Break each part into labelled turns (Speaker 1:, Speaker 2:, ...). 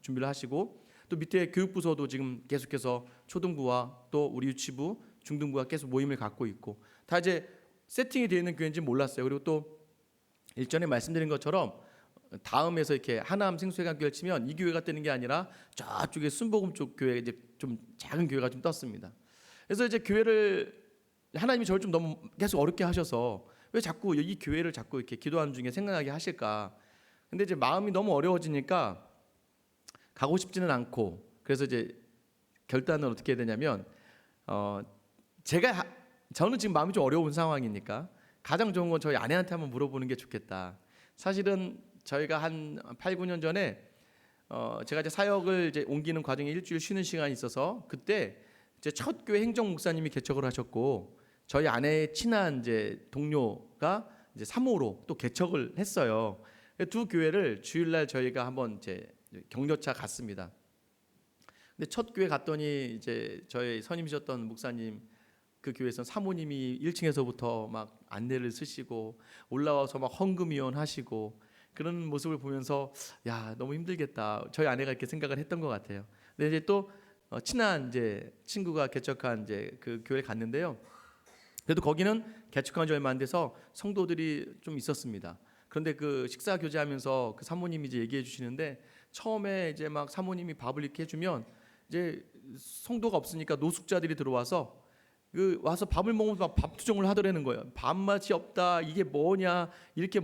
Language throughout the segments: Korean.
Speaker 1: 준비를 하시고, 또 밑에 교육부서도 지금 계속해서 초등부와 또 우리 유치부, 중등부가 계속 모임을 갖고 있고, 다 이제 세팅이 되어 있는 교회인지 몰랐어요. 그리고 또 일전에 말씀드린 것처럼 다음에서 이렇게 하남 생수회관교회를 치면 이 교회가 뜨는 게 아니라 저쪽에 순복음 쪽 교회, 이제 좀 작은 교회가 좀 떴습니다. 그래서 이제 교회를, 하나님이 저를 좀 너무 계속 어렵게 하셔서 왜 자꾸 이 교회를 자꾸 이렇게 기도하는 중에 생각나게 하실까. 근데 이제 마음이 너무 어려워지니까 가고 싶지는 않고, 그래서 이제 결단은 어떻게 해야 되냐면, 저는 지금 마음이 좀 어려운 상황이니까 가장 좋은 건 저희 아내한테 한번 물어보는 게 좋겠다. 사실은 저희가 한 8, 9년 전에 제가 이제 사역을 이제 옮기는 과정에 일주일 쉬는 시간이 있어서, 그때 이제 첫 교회 행정 목사님이 개척을 하셨고, 저희 아내의 친한 이제 동료가 이제 사모로 또 개척을 했어요. 두 교회를 주일날 저희가 한번 이제 격려차 갔습니다. 근데 첫 교회 갔더니 이제 저희 선임이셨던 목사님, 그 교회에서 사모님이 1층에서부터 막 안내를 쓰시고 올라와서 막 헌금위원 하시고 그런 모습을 보면서 야, 너무 힘들겠다. 저희 아내가 이렇게 생각을 했던 것 같아요. 근데 이제 또 친한 이제 친구가 개척한 이제 그 교회를 갔는데요. 그래도 거기는 개척한 지 얼마 안 돼서 성도들이 좀 있었습니다. 그런데 그 식사 교제하면서 그 사모님이 이제 얘기해 주시는데, 처음에 이제 막 사모님이 밥을 이렇게 해주면 이제 성도가 없으니까 노숙자들이 들어와서 그 와서 밥을 먹으면서 막 밥 투정을 하더라는 거예요. 밥맛이 없다, 이게 뭐냐, 이렇게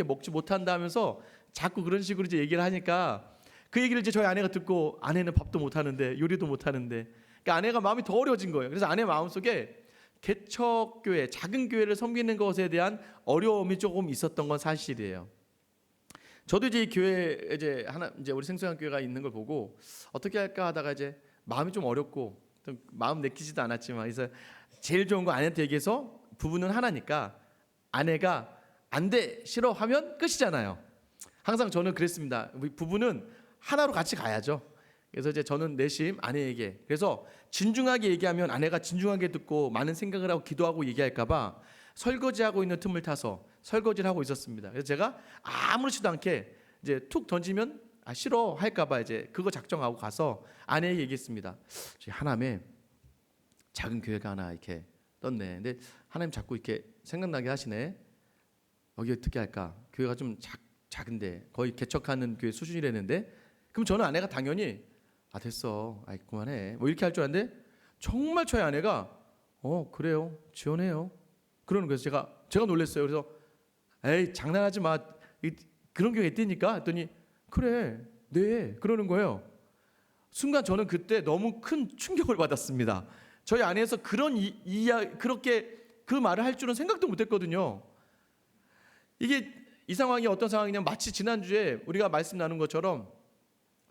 Speaker 1: 먹지 못한다 하면서 자꾸 그런 식으로 이제 얘기를 하니까, 그 얘기를 이제 저희 아내가 듣고, 아내는 밥도 못 하는데 요리도 못 하는데, 그러니까 아내가 마음이 더 어려워진 거예요. 그래서 아내 마음속에 개척교회, 작은 교회를 섬기는 것에 대한 어려움이 조금 있었던 건 사실이에요. 저도 이제 이 교회 이제 우리 생수양교회가 있는 걸 보고 어떻게 할까 하다가 이제 마음이 좀 어렵고, 좀 마음 내키지도 않았지만, 그래서 제일 좋은 거 아내한테 얘기해서, 부부는 하나니까 아내가 안 돼, 싫어 하면 끝이잖아요. 항상 저는 그랬습니다. 우리 부부는 하나로 같이 가야죠. 그래서 이제 저는 내심 아내에게, 그래서 진중하게 얘기하면 아내가 진중하게 듣고 많은 생각을 하고 기도하고 얘기할까봐 설거지하고 있는 틈을 타서 설거지를 하고 있었습니다. 그래서 제가 아무렇지도 않게 이제 툭 던지면 싫어 할까봐 이제 그거 작정하고 가서 아내에게 얘기했습니다. 하남에 작은 교회가 하나 이렇게 떴네. 근데 하나님 자꾸 이렇게 생각나게 하시네. 여기 어떻게 할까? 교회가 좀 작은데 거의 개척하는 교회 수준이라는데. 그럼 저는 아내가 당연히 됐어, 그만해, 뭐 이렇게 할 줄 알았는데, 정말 저희 아내가 그래요, 지원해요 그러는 거예요. 제가 놀랐어요. 그래서 에이, 장난하지 마, 그런 경우가 있다니까 했더니, 그래, 네, 그러는 거예요. 순간 저는 그때 너무 큰 충격을 받았습니다. 저희 아내에서 그렇게 그 말을 할 줄은 생각도 못했거든요. 이 상황이 어떤 상황이냐면, 마치 지난주에 우리가 말씀 나눈 것처럼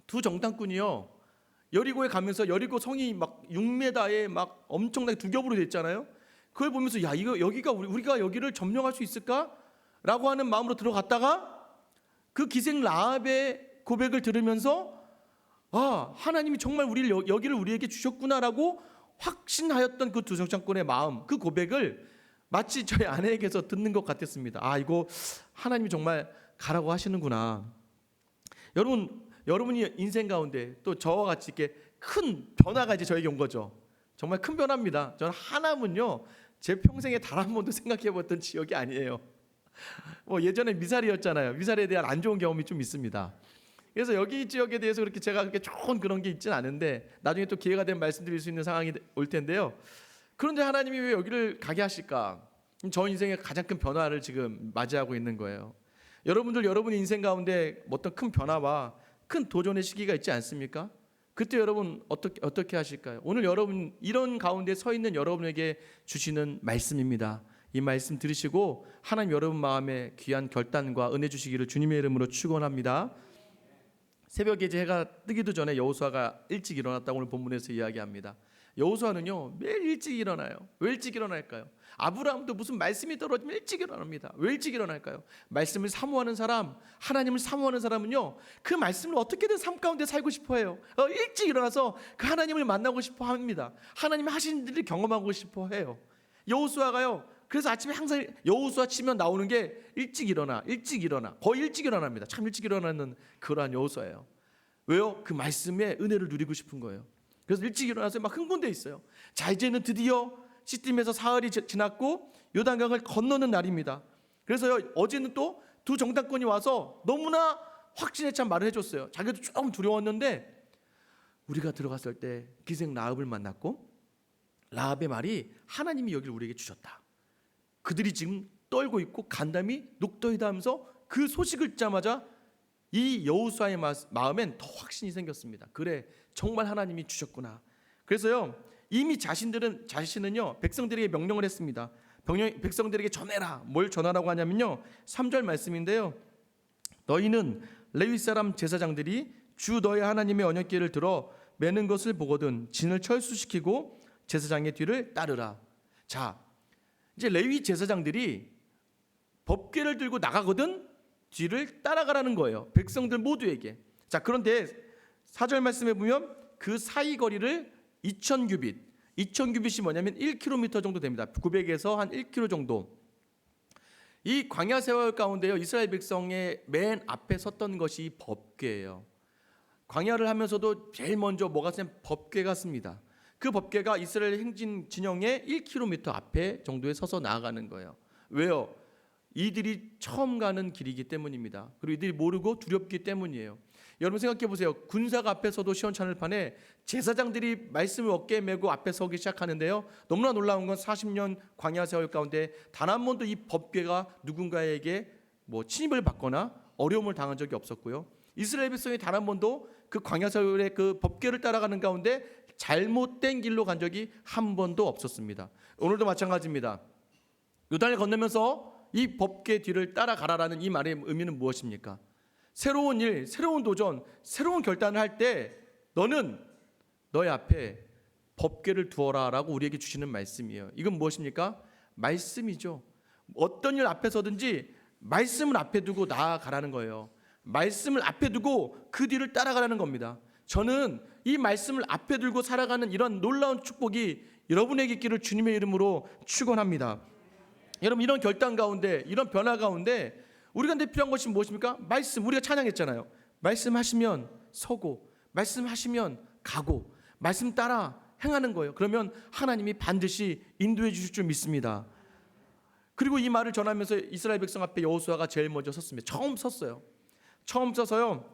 Speaker 1: 두 정탐꾼이요, 여리고에 가면서 여리고 성이 막 6m에 막 엄청나게 두 겹으로 돼 있잖아요. 그걸 보면서 여기가 우리가 여기를 점령할 수 있을까라고 하는 마음으로 들어갔다가, 그 기생 라합의 고백을 들으면서 하나님이 정말 여기를 우리에게 주셨구나라고 확신하였던 그 두 정탐꾼의 마음, 그 고백을 마치 저희 아내에게서 듣는 것 같았습니다. 이거 하나님이 정말 가라고 하시는구나. 여러분이 인생 가운데 또 저와 같이 이렇게 큰 변화가 이제 저에게 온 거죠. 정말 큰 변화입니다. 저는 하남은요, 제 평생에 단 한 번도 생각해봤던 지역이 아니에요. 예전에 미사리였잖아요. 미사리에 대한 안 좋은 경험이 좀 있습니다. 그래서 여기 지역에 대해서 그렇게 제가 그렇게 좋은 그런 게 있지는 않은데, 나중에 또 기회가 되면 말씀드릴 수 있는 상황이 올 텐데요. 그런데 하나님이 왜 여기를 가게 하실까? 저 인생의 가장 큰 변화를 지금 맞이하고 있는 거예요. 여러분 인생 가운데 어떤 큰 변화와 큰 도전의 시기가 있지 않습니까? 그때 여러분 어떻게 하실까요? 오늘 여러분 이런 가운데 서 있는 여러분에게 주시는 말씀입니다. 이 말씀 들으시고 하나님 여러분 마음에 귀한 결단과 은혜 주시기를 주님의 이름으로 축원합니다. 새벽에 이제 해가 뜨기도 전에 여호수아가 일찍 일어났다고 오늘 본문에서 이야기합니다. 여호수아는요, 매일 일찍 일어나요. 왜 일찍 일어날까요? 아브라함도 무슨 말씀이 떨어지면 일찍 일어납니다. 왜 일찍 일어날까요? 말씀을 사모하는 사람, 하나님을 사모하는 사람은요, 그 말씀을 어떻게든 삶 가운데 살고 싶어 해요. 일찍 일어나서 그 하나님을 만나고 싶어 합니다. 하나님이 하신 일을 경험하고 싶어 해요. 여호수아가요, 그래서 아침에 항상 여호수아 치면 나오는 게 일찍 일어나, 거의 일찍 일어납니다. 참 일찍 일어나는 그러한 여호수아예요. 왜요? 그 말씀의 은혜를 누리고 싶은 거예요. 그래서 일찍 일어나서 막 흥분돼 있어요. 자, 이제는 드디어 시딤에서 사흘이 지났고 요단강을 건너는 날입니다. 그래서 어제는 또 두 정탐꾼이 와서 너무나 확신에 찬 말을 해줬어요. 자기도 조금 두려웠는데 우리가 들어갔을 때 기생 라합을 만났고 라합의 말이 하나님이 여기를 우리에게 주셨다. 그들이 지금 떨고 있고 간담이 녹더이다 하면서 그 소식을 듣자마자 이 여호수아의 마음엔 더 확신이 생겼습니다. 그래, 정말 하나님이 주셨구나. 그래서요, 이미 자신은요 백성들에게 명령을 했습니다. 백성들에게 전해라. 뭘 전하라고 하냐면요, 3절 말씀인데요, 너희는 레위 사람 제사장들이 주 너희 하나님의 언약궤를 들어 매는 것을 보거든 진을 철수시키고 제사장의 뒤를 따르라. 자, 이제 레위 제사장들이 법궤를 들고 나가거든 뒤를 따라가라는 거예요. 백성들 모두에게. 자, 그런데 4절 말씀에 보면 그 사이 거리를 2000규빗. 2000규빗이 뭐냐면 1km 정도 됩니다. 900에서 한 1km 정도. 이 광야 세월 가운데요, 이스라엘 백성의 맨 앞에 섰던 것이 법궤예요. 광야를 하면서도 제일 먼저 뭐가 쓰면 법궤가 씁니다. 그 법궤가 이스라엘 행진 진영의 1km 앞에 정도에 서서 나아가는 거예요. 왜요? 이들이 처음 가는 길이기 때문입니다. 그리고 이들이 모르고 두렵기 때문이에요. 여러분 생각해 보세요. 군사가 앞에 서도 시원찮을 판에 제사장들이 말씀을 어깨에 메고 앞에 서기 시작하는데요, 너무나 놀라운 건 40년 광야 세월 가운데 단 한 번도 이 법궤가 누군가에게 침입을 받거나 어려움을 당한 적이 없었고요, 이스라엘 백성이 단 한 번도 그 광야 세월의 그 법궤를 따라가는 가운데 잘못된 길로 간 적이 한 번도 없었습니다. 오늘도 마찬가지입니다. 요단을 건너면서 이 법궤 뒤를 따라가라라는 이 말의 의미는 무엇입니까? 새로운 일, 새로운 도전, 새로운 결단을 할 때 너는 너의 앞에 법궤를 두어라라고 우리에게 주시는 말씀이에요. 이건 무엇입니까? 말씀이죠. 어떤 일 앞에 서든지 말씀을 앞에 두고 나아가라는 거예요. 말씀을 앞에 두고 그 뒤를 따라가라는 겁니다. 저는 이 말씀을 앞에 두고 살아가는 이런 놀라운 축복이 여러분에게 있기를 주님의 이름으로 축원합니다. 여러분, 이런 결단 가운데, 이런 변화 가운데 우리가 필요한 것이 무엇입니까? 말씀. 우리가 찬양했잖아요. 말씀하시면 서고, 말씀하시면 가고, 말씀 따라 행하는 거예요. 그러면 하나님이 반드시 인도해 주실 줄 믿습니다. 그리고 이 말을 전하면서 이스라엘 백성 앞에 여호수아가 제일 먼저 섰습니다. 처음 섰어요. 처음 서서요,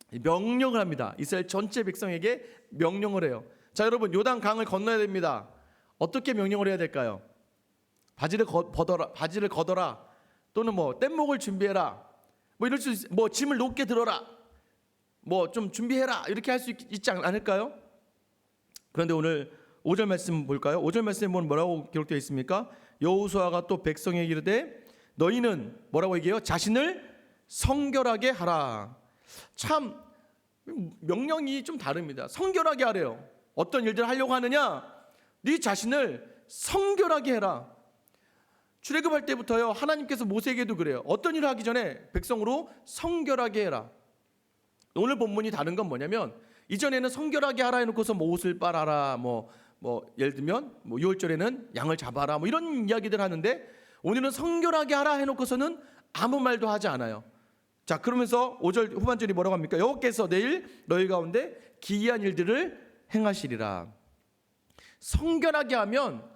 Speaker 1: 명령을 합니다. 이스라엘 전체 백성에게 명령을 해요. 자, 여러분, 요단 강을 건너야 됩니다. 어떻게 명령을 해야 될까요? 바지를 걷어라, 또는 뗏목을 준비해라, 이럴 수 짐을 높게 들어라, 좀 준비해라, 이렇게 할 수 있지 않을까요? 그런데 오늘 5절 말씀 볼까요? 5절 말씀에 보면 뭐라고 기록되어 있습니까? 여호수아가 또 백성에게 이르되 너희는 뭐라고 얘기해요? 자신을 성결하게 하라. 참 명령이 좀 다릅니다. 성결하게 하래요. 어떤 일들을 하려고 하느냐? 네 자신을 성결하게 해라. 출애굽할 때부터요, 하나님께서 모세에게도 그래요. 어떤 일을 하기 전에 백성으로 성결하게 해라. 오늘 본문이 다른 건 뭐냐면, 이전에는 성결하게 하라 해놓고서 옷을 빨아라, 예를 들면 6월절에는 양을 잡아라, 이런 이야기들 하는데, 오늘은 성결하게 하라 해놓고서는 아무 말도 하지 않아요. 자, 그러면서 5절 후반절이 뭐라고 합니까? 여호와께서 내일 너희 가운데 기이한 일들을 행하시리라. 성결하게 하면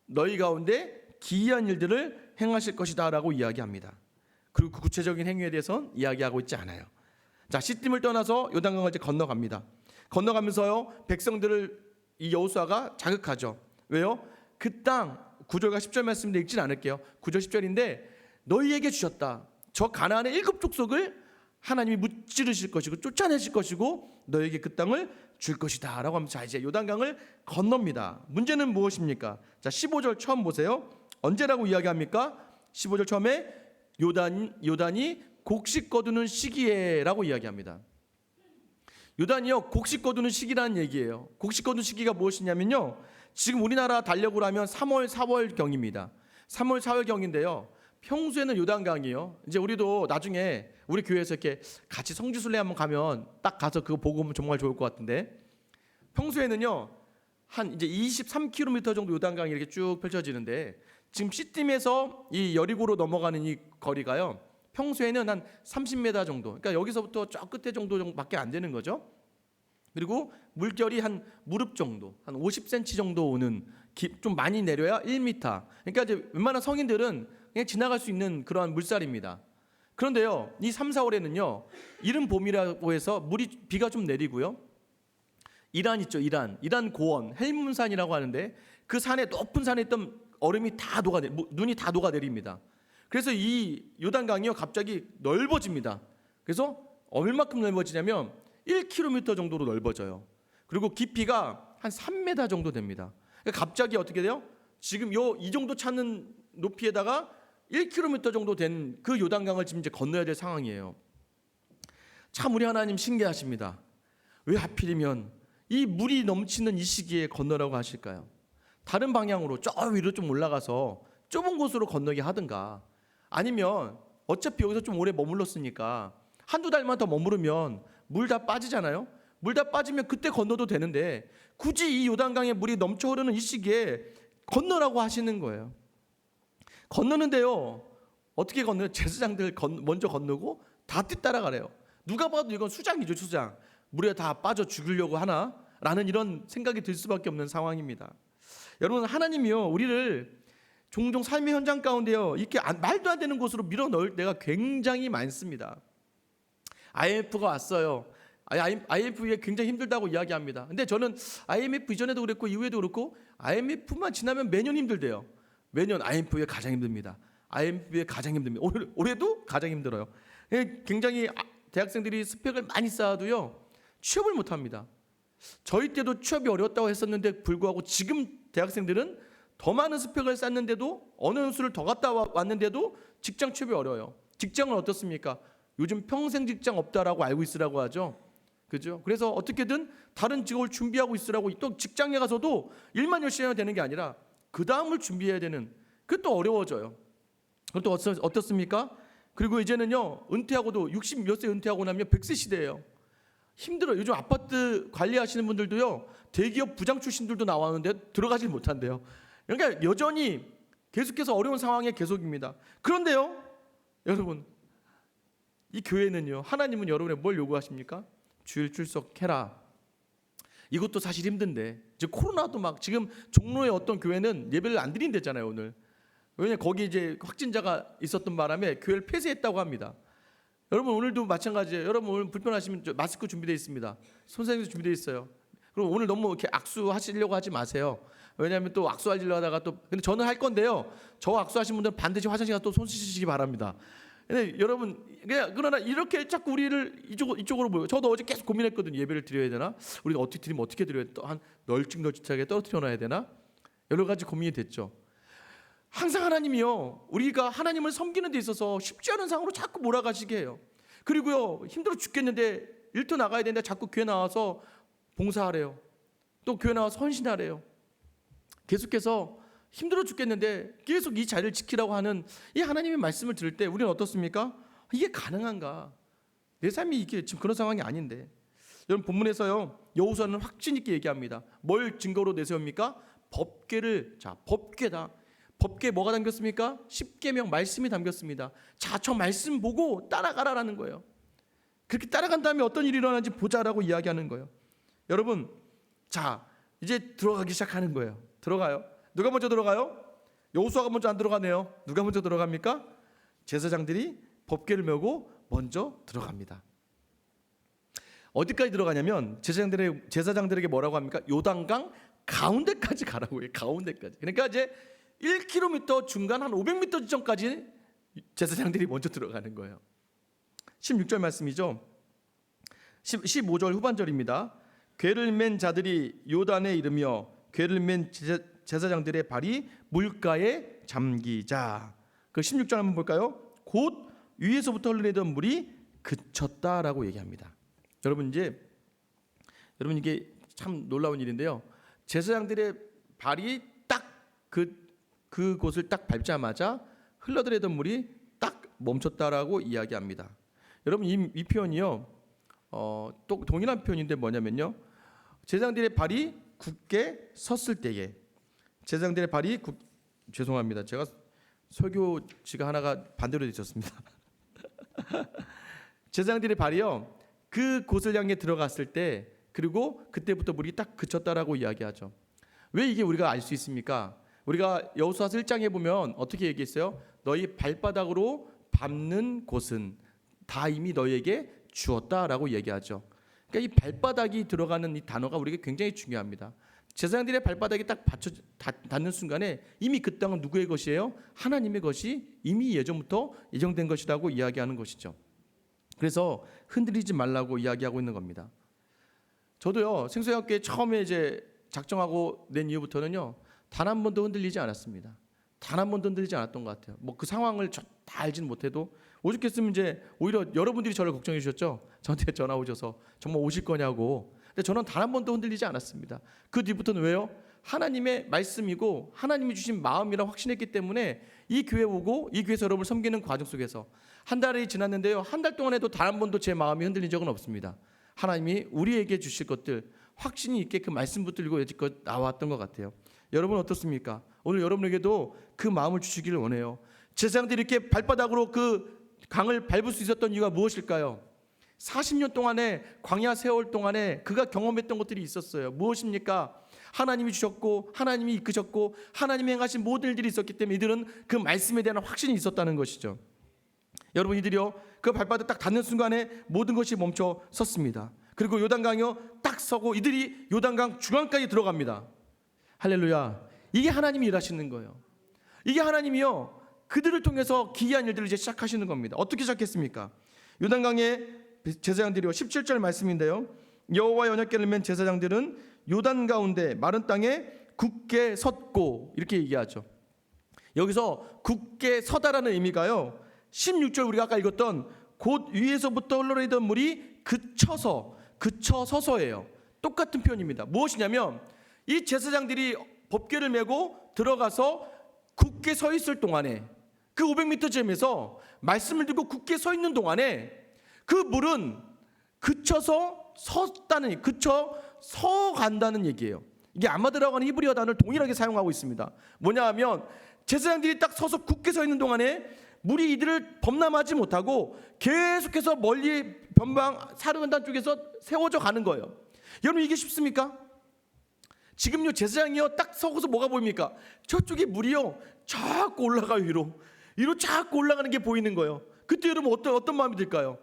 Speaker 1: 너희 가운데 기이한 일들을 행하실 것이다 라고 이야기합니다. 그리고 그 구체적인 행위에 대해서는 이야기하고 있지 않아요. 자, 시딤을 떠나서 요단강을 이제 건너갑니다. 건너가면서요, 백성들을 이 여호수아가 자극하죠. 왜요? 그 땅, 9절과 10절 말씀도 읽진 않을게요. 9절 10절인데 너희에게 주셨다. 저 가나안의 7 족속을 하나님이 무찌르실 것이고 쫓아내실 것이고 너희에게 그 땅을 줄 것이다 라고 하면서, 자, 이제 요단강을 건넙니다. 문제는 무엇입니까? 자, 15절 처음 보세요. 언제라고 이야기합니까? 15절 처음에 요단이 곡식 거두는 시기에라고 이야기합니다. 요단이요, 곡식 거두는 시기라는 얘기예요. 곡식 거두는 시기가 무엇이냐면요, 지금 우리나라 달력으로 하면 3월 4월경입니다. 3월 4월경인데요, 평소에는 요단강이요, 이제 우리도 나중에 우리 교회에서 이렇게 같이 성지순례 한번 가면 딱 가서 그거 보고 오면 정말 좋을 것 같은데, 평소에는요 한 이제 23km 정도 요단강이 이렇게 쭉 펼쳐지는데, 지금 시딤에서 이 여리고로 넘어가는 이 거리가요 평소에는 한 30m 정도. 그러니까 여기서부터 저 끝에 정도밖에 안 되는 거죠. 그리고 물결이 한 무릎 정도, 한 50cm 정도 오는 좀 많이 내려야 1m. 그러니까 이제 웬만한 성인들은 그냥 지나갈 수 있는 그러한 물살입니다. 그런데요, 이 3, 4월에는요, 이른 봄이라고 해서 비가 좀 내리고요. 이란 있죠, 이란 고원, 헬문산이라고 하는데 그 산에 높은 산에 있던 얼음이 다 눈이 다 녹아내립니다. 그래서 이 요단강이요 갑자기 넓어집니다. 그래서 얼마큼 넓어지냐면 1km 정도로 넓어져요. 그리고 깊이가 한 3m 정도 됩니다. 그러니까 갑자기 어떻게 돼요? 지금 이 정도 차는 높이에다가 1km 정도 된 그 요단강을 지금 이제 건너야 될 상황이에요. 참 우리 하나님 신기하십니다. 왜 하필이면 이 물이 넘치는 이 시기에 건너라고 하실까요? 다른 방향으로 저 위로 좀 올라가서 좁은 곳으로 건너게 하든가, 아니면 어차피 여기서 좀 오래 머물렀으니까 한두 달만 더 머무르면 물 다 빠지잖아요. 물 다 빠지면 그때 건너도 되는데 굳이 이 요단강에 물이 넘쳐 흐르는 이 시기에 건너라고 하시는 거예요. 건너는데요, 어떻게 건너요? 제사장들 먼저 건너고 다 뒤따라가래요. 누가 봐도 이건 수장이죠, 수장. 물에 다 빠져 죽으려고 하나? 라는 이런 생각이 들 수밖에 없는 상황입니다. 여러분, 하나님이요 우리를 종종 삶의 현장 가운데요 이렇게 말도 안 되는 곳으로 밀어 넣을 때가 굉장히 많습니다. IMF가 왔어요. IMF에 굉장히 힘들다고 이야기합니다. 근데 저는 IMF 이전에도 그랬고 이후에도 그렇고 IMF만 지나면 매년 힘들대요. 매년 IMF에 가장 힘듭니다. IMF에 가장 힘듭니다. 올해도 가장 힘들어요. 굉장히 대학생들이 스펙을 많이 쌓아도요 취업을 못합니다. 저희 때도 취업이 어려웠다고 했었는데 불구하고 지금 대학생들은 더 많은 스펙을 쌓는데도 어느 수를 더 갔다 왔는데도 직장 취업이 어려워요. 직장은 어떻습니까? 요즘 평생 직장 없다라고 알고 있으라고 하죠. 그죠? 그래서 어떻게든 다른 직업을 준비하고 있으라고, 또 직장에 가서도 일만 열심히 하면 되는 게 아니라 그 다음을 준비해야 되는, 그것도 어려워져요. 그것도 어떻습니까? 그리고 이제는요 은퇴하고도 60 몇 세 은퇴하고 나면 100세 시대예요. 힘들어요. 요즘 아파트 관리하시는 분들도요 대기업 부장 출신들도 나왔는데 들어가질 못한대요. 그러니까 여전히 계속해서 어려운 상황에 계속입니다. 그런데요 여러분, 이 교회는요, 하나님은 여러분의 뭘 요구하십니까? 주일 출석해라. 이것도 사실 힘든데, 이제 코로나도 막 지금 종로의 어떤 교회는 예배를 안 드린댔잖아요 오늘. 왜냐면 거기 이제 확진자가 있었던 바람에 교회를 폐쇄했다고 합니다. 여러분 오늘도 마찬가지예요. 여러분 오늘 불편하시면 마스크 준비되어 있습니다. 손사용도 준비되어 있어요. 그럼 오늘 너무 이렇게 악수하시려고 하지 마세요. 왜냐하면 또 악수하려고 하다가 또, 근데 저는 할 건데요, 저 악수하신 분들은 반드시 화장실 가서 또 손 씻으시기 바랍니다. 근데 여러분, 그러나 이렇게 자꾸 우리를 이쪽으로 모여. 저도 어제 계속 고민했거든요. 예배를 드려야 되나? 우리가 어떻게 드리면 어떻게 드려야 돼? 한 널찍널찍하게 떨어뜨려 놔야 되나? 여러 가지 고민이 됐죠. 항상 하나님이요 우리가 하나님을 섬기는 데 있어서 쉽지 않은 상황으로 자꾸 몰아가시게 해요. 그리고요 힘들어 죽겠는데 일터 나가야 되는데 자꾸 교회 나와서 봉사하래요. 또 교회 나와서 헌신하래요. 계속해서 힘들어 죽겠는데 계속 이 자리를 지키라고 하는 이 하나님의 말씀을 들을 때 우리는 어떻습니까? 이게 가능한가? 내 삶이 이게 지금 그런 상황이 아닌데. 여러분 본문에서요 여호수아는 확신 있게 얘기합니다. 뭘 증거로 내세웁니까? 법궤를, 자 법궤다. 법궤에 뭐가 담겼습니까? 십계명 말씀이 담겼습니다. 자, 저 말씀 보고 따라가라라는 거예요. 그렇게 따라간 다음에 어떤 일이 일어나는지 보자라고 이야기하는 거예요. 여러분, 자 이제 들어가기 시작하는 거예요. 들어가요. 누가 먼저 들어가요? 여호수아가 먼저 안 들어가네요. 누가 먼저 들어갑니까? 제사장들이 법궤를 메고 먼저 들어갑니다. 어디까지 들어가냐면 제사장들에게 뭐라고 합니까? 요단강 가운데까지 가라고 해요. 가운데까지. 그러니까 이제 1km 중간 한 500m 지점까지 제사장들이 먼저 들어가는 거예요. 16절 말씀이죠. 15절 후반절입니다. 궤를 맨 자들이 요단에 이르며 궤를 맨 제사장들의 발이 물가에 잠기자. 그 16절 한번 볼까요? 곧 위에서부터 흘러내던 물이 그쳤다라고 얘기합니다. 여러분 이게 참 놀라운 일인데요. 제사장들의 발이 딱 그곳을 딱 밟자마자 흘러들어던 물이 딱 멈췄다라고 이야기합니다. 여러분 이 표현이요 또 동일한 표현인데 뭐냐면요, 제사장들의 발이 굳게 섰을 때에, 제사장들의 발이 죄송합니다. 제가 설교지가 하나가 반대로 되어 있었습니다. 제사장들의 발이요, 그 곳을 향해 들어갔을 때, 그리고 그때부터 물이 딱 그쳤다라고 이야기하죠. 왜 이게 우리가 알 수 있습니까? 우리가 여호수아서 1장에 보면 어떻게 얘기했어요? 너희 발바닥으로 밟는 곳은 다 이미 너희에게 주었다라고 얘기하죠. 그러니까 이 발바닥이 들어가는 이 단어가 우리에게 굉장히 중요합니다. 제사장들의 발바닥이 딱 닿는 순간에 이미 그 땅은 누구의 것이에요? 하나님의 것이 이미 예전부터 예정된 것이라고 이야기하는 것이죠. 그래서 흔들리지 말라고 이야기하고 있는 겁니다. 저도요, 생수학교에 처음에 이제 작정하고 낸 이후부터는요, 단 한 번도 흔들리지 않았습니다. 단 한 번도 흔들리지 않았던 것 같아요. 뭐 그 상황을 다 알지는 못해도 오죽했으면 이제 오히려 여러분들이 저를 걱정해 주셨죠. 저한테 전화 오셔서 정말 오실 거냐고. 근데 저는 단 한 번도 흔들리지 않았습니다. 그 뒤부터는 왜요? 하나님의 말씀이고 하나님이 주신 마음이라 확신했기 때문에 이 교회 오고 이 교회에서 여러분을 섬기는 과정 속에서 한 달이 지났는데요, 한 달 동안에도 단 한 번도 제 마음이 흔들린 적은 없습니다. 하나님이 우리에게 주실 것들 확신이 있게 그 말씀 붙들고 여지껏 나왔던 것 같아요. 여러분 어떻습니까? 오늘 여러분에게도 그 마음을 주시기를 원해요. 제사장들이 이렇게 발바닥으로 그 강을 밟을 수 있었던 이유가 무엇일까요? 40년 동안에 광야 세월 동안에 그가 경험했던 것들이 있었어요. 무엇입니까? 하나님이 주셨고 하나님이 이끄셨고 하나님이 행하신 모든 일들이 있었기 때문에 이들은 그 말씀에 대한 확신이 있었다는 것이죠. 여러분, 이들이요, 그 발바닥 딱 닿는 순간에 모든 것이 멈춰 섰습니다. 그리고 요단강이요 딱 서고 이들이 요단강 중앙까지 들어갑니다. 할렐루야. 이게 하나님이 일하시는 거예요. 이게 하나님이요 그들을 통해서 기이한 일들을 이제 시작하시는 겁니다. 어떻게 시작했습니까? 요단강에 제사장들이요, 17절 말씀인데요, 여호와의 언약궤를 맨 제사장들은 요단 가운데 마른 땅에 굳게 섰고, 이렇게 얘기하죠. 여기서 굳게 서다라는 의미가요, 16절 우리가 아까 읽었던 곧 위에서부터 흘러내리던 물이 그쳐서예요. 똑같은 표현입니다. 무엇이냐면 이 제사장들이 법궤를 메고 들어가서 굳게 서 있을 동안에, 그 500m 지점에서 말씀을 들고 굳게 서 있는 동안에 그 물은 그쳐서 간다는 얘기예요. 이게 아마드라고 하는 히브리어 단어를 동일하게 사용하고 있습니다. 뭐냐 하면 제사장들이 딱 서서 굳게 서 있는 동안에 물이 이들을 범람하지 못하고 계속해서 멀리 변방 사르간단 쪽에서 세워져 가는 거예요. 여러분, 이게 쉽습니까? 지금요, 제사장이요 딱 서고서 뭐가 보입니까? 저쪽에 물이요 자꾸 올라가요. 위로 자꾸 올라가는 게 보이는 거예요. 그때 여러분 어떤 마음이 들까요?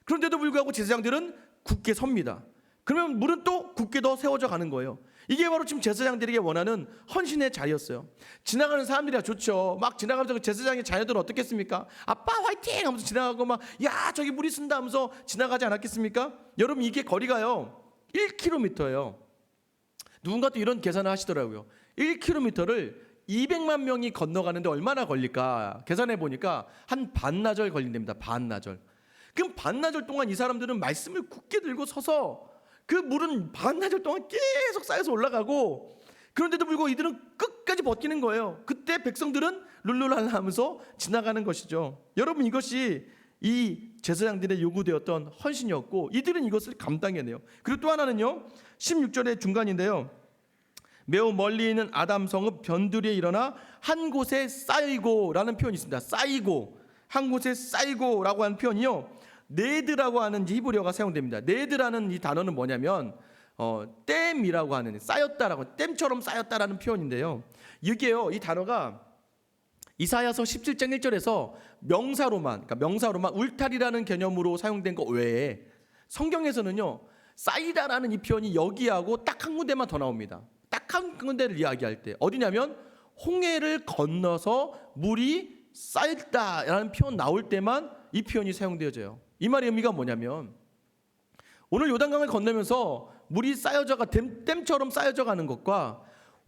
Speaker 1: 그런데도 불구하고 제사장들은 굳게 섭니다. 그러면 물은 또 굳게 더 세워져 가는 거예요. 이게 바로 지금 제사장들에게 원하는 헌신의 자리였어요. 지나가는 사람들이야 좋죠. 막 지나가면서 제사장의 자녀들은 어떻겠습니까? 아빠 화이팅 하면서 지나가고 막 야 저기 물이 쓴다 하면서 지나가지 않았겠습니까? 여러분, 이게 거리가요 1km예요. 누군가 또 이런 계산을 하시더라고요. 1km를 200만 명이 건너가는데 얼마나 걸릴까 계산해 보니까 한 반나절 걸린답니다. 반나절. 그럼 반나절 동안 이 사람들은 말씀을 굳게 들고 서서 그 물은 반나절 동안 계속 쌓여서 올라가고, 그런데도 불구하고 이들은 끝까지 버티는 거예요. 그때 백성들은 룰루랄라 하면서 지나가는 것이죠. 여러분, 이것이 이 제사장들의 요구되었던 헌신이었고 이들은 이것을 감당해내요. 그리고 또 하나는요, 16절의 중간인데요, 매우 멀리 있는 아담 성읍 변두리에 일어나 한 곳에 쌓이고라는 표현이 있습니다. 쌓이고, 한 곳에 쌓이고라고 하는 표현이요, 네드라고 하는 히브리어가 사용됩니다. 네드라는 이 단어는 뭐냐면 댐이라고 하는, 쌓였다라고, 댐처럼 쌓였다라는 표현인데요, 이게요, 이 단어가 이사야서 17장 1절에서 명사로만 울타리라는 개념으로 사용된 것 외에 성경에서는요, 쌓이다라는 이 표현이 여기하고 딱 한 군데만 더 나옵니다. 딱 한 군데를 이야기할 때 어디냐면 홍해를 건너서 물이 쌓였다라는 표현 나올 때만 이 표현이 사용되어져요. 이 말의 의미가 뭐냐면 오늘 요단강을 건너면서 물이 쌓여져가 댐처럼 쌓여져 가는 것과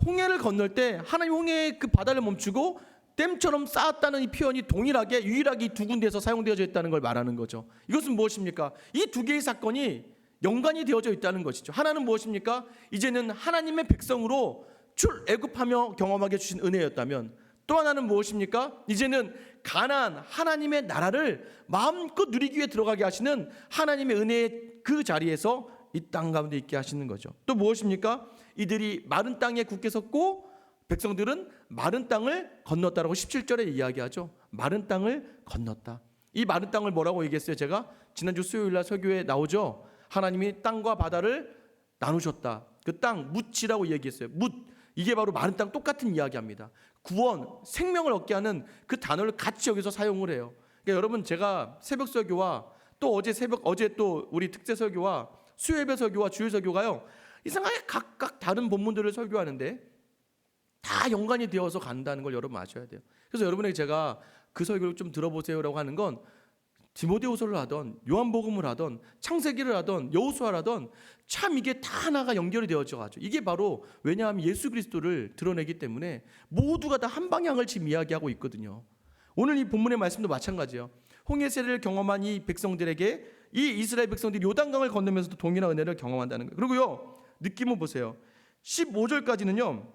Speaker 1: 홍해를 건널 때 하나님 홍해의 그 바다를 멈추고 댐처럼 쌓았다는 이 표현이 동일하게 유일하게 이 두 군데에서 사용되어져 있다는 걸 말하는 거죠. 이것은 무엇입니까? 이 두 개의 사건이 연관이 되어져 있다는 것이죠. 하나는 무엇입니까? 이제는 하나님의 백성으로 출애굽하며 경험하게 주신 은혜였다면, 또 하나는 무엇입니까? 이제는 가나안 하나님의 나라를 마음껏 누리기 위해 들어가게 하시는 하나님의 은혜의 그 자리에서 이 땅 가운데 있게 하시는 거죠. 또 무엇입니까? 이들이 마른 땅에 굳게 섰고 백성들은 마른 땅을 건넜다라고 17절에 이야기하죠. 마른 땅을 건넜다. 이 마른 땅을 뭐라고 얘기했어요? 제가 지난주 수요일 날 설교에 나오죠. 하나님이 땅과 바다를 나누셨다. 그 땅 묻이라고 얘기했어요. 묻. 이게 바로 마른 땅 똑같은 이야기합니다. 구원, 생명을 얻게 하는 그 단어를 같이 여기서 사용을 해요. 그러니까 여러분, 제가 새벽 설교와 또 어제 또 우리 특세 설교와 수요예배 설교와 주일 설교가요, 이상하게 각각 다른 본문들을 설교하는데 다 연관이 되어서 간다는 걸 여러분 아셔야 돼요. 그래서 여러분에게 제가 그 설교를 좀 들어보세요라고 하는 건 디모데후서를 하던 요한복음을 하던 창세기를 하던 여호수아를 하던 참 이게 다 하나가 연결이 되어져 가지고, 이게 바로 왜냐하면 예수 그리스도를 드러내기 때문에 모두가 다 한 방향을 지금 이야기하고 있거든요. 오늘 이 본문의 말씀도 마찬가지예요. 홍해 세례를 경험한 이 백성들에게 이 이스라엘 백성들이 요단강을 건너면서도 동일한 은혜를 경험한다는 거예요. 그리고요, 느낌을 보세요. 15절까지는요